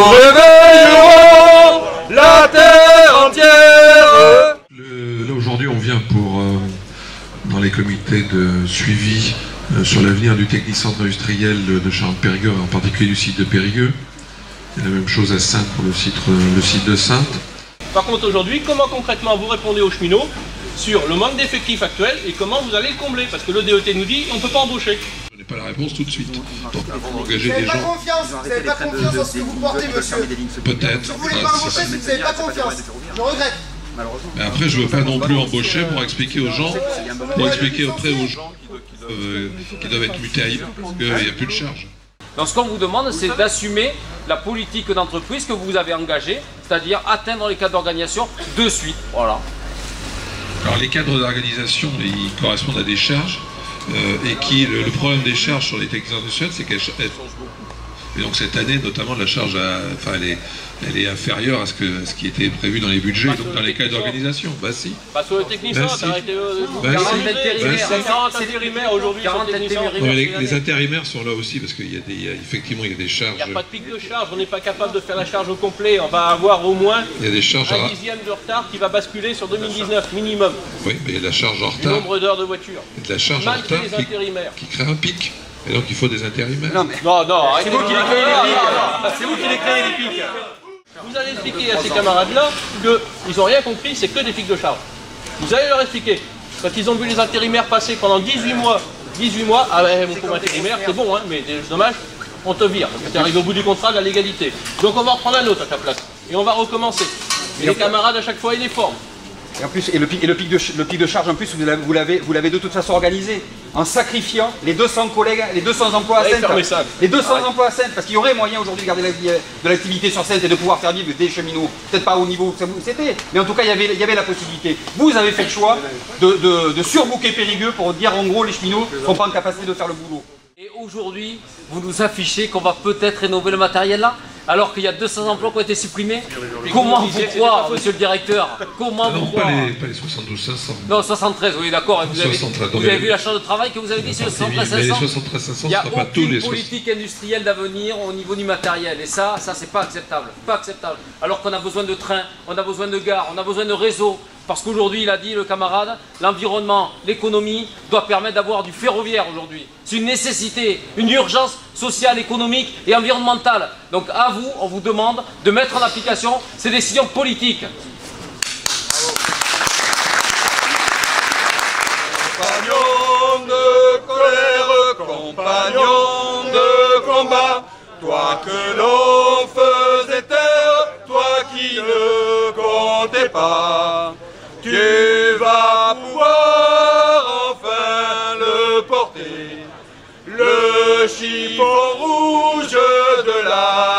réveillerons la terre entière. Là aujourd'hui on vient pour, dans les comités de suivi sur l'avenir du technicentre industriel de Charente-Périgueux, en particulier du site de Périgueux. C'est la même chose à Saintes pour le site de Saintes. Par contre aujourd'hui, comment concrètement vous répondez aux cheminots sur le manque d'effectifs actuel et comment vous allez le combler? Parce que le DET nous dit on ne peut pas embaucher. Je n'ai pas la réponse tout de suite. Donc vous engagez Vous n'avez des pas gens. confiance, vous n'avez pas confiance en ce que vous portez, monsieur. Peut-être. Si vous voulez pas embaucher, c'est que vous n'avez pas confiance. Je regrette. Mais après je ne veux pas non plus embaucher pour expliquer aux gens, auprès aux gens qui doivent être mutés ailleurs, parce qu'il n'y a plus de charge. Donc ce qu'on vous demande, c'est d'assumer la politique d'entreprise que vous avez engagée, c'est-à-dire atteindre les cadres d'organisation de suite. Voilà. Alors les cadres d'organisation, ils correspondent à des charges, et le problème des charges sur les techniques industrielles, c'est qu'elles changent beaucoup. Et donc cette année, notamment, la charge, elle est inférieure à ce qui était prévu dans les budgets, donc dans les cadres d'organisation. Bah si. Parce que le technicien, si. arrêté 40 intérimaires aujourd'hui. 40 intérimaires. Les intérimaires sont là aussi, parce qu'effectivement il y a des charges. Il n'y a pas de pic de charge, on n'est pas capable de faire la charge au complet. On va avoir au moins Il y a des charges un dixième de retard qui va basculer sur 2019, minimum. Oui, mais il y a de la charge en Du retard. nombre d'heures de voiture. Il y a de la charge en Malgré retard les intérimaires. qui crée un pic. Et donc il faut des intérimaires. Non, mais Non, arrêtez. c'est vous qui les créez les pics. C'est vous qui les créez les pics. Vous allez expliquer à ces camarades-là qu'ils n'ont rien compris, c'est que des pics de charge. Vous allez leur expliquer. Quand ils ont vu les intérimaires passer pendant 18 mois, ah ben mon pauvre intérimaire, c'est bon, hein, mais c'est dommage, on te vire. Tu arrives au bout du contrat de la légalité. Donc on va reprendre un autre à ta place. Et on va recommencer. Et les camarades à chaque fois ils les forment. Et en plus, le pic de charge en plus, vous l'avez de toute façon organisé en sacrifiant les 200 collègues, les 200 emplois à Saintes. Les 200 emplois à Saintes, parce qu'il y aurait moyen aujourd'hui de garder de l'activité sur Saintes et de pouvoir faire vivre des cheminots, peut-être pas au niveau que c'était, mais en tout cas il y avait la possibilité. Vous avez fait le choix de surbooker Périgueux pour dire en gros les cheminots ne sont pas en capacité de faire le boulot. Et aujourd'hui, vous nous affichez qu'on va peut-être rénover le matériel là, alors qu'il y a 200 emplois qui ont été supprimés. Comment vous croire, monsieur le directeur? Comment vous croire? Pas les 72 500. Non, 73, oui, d'accord. Vous avez vu la charge de travail que vous avez dit sur les 73 500? Mais les 73 500, Il n'y a ce ne sera pas tous les aucune politique industrielle d'avenir au niveau du matériel. Et ça c'est pas acceptable. Pas acceptable. Alors qu'on a besoin de trains, on a besoin de gares, on a besoin de réseaux. Parce qu'aujourd'hui, il a dit le camarade, l'environnement, l'économie doit permettre d'avoir du ferroviaire aujourd'hui. C'est une nécessité, une urgence sociale, économique et environnementale. Donc à vous, on vous demande de mettre en application ces décisions politiques. Compagnons de colère, compagnons de combat, toi que l'on faisait taire, toi qui ne comptais pas, tu vas pouvoir enfin le porter, le chiffon rouge de la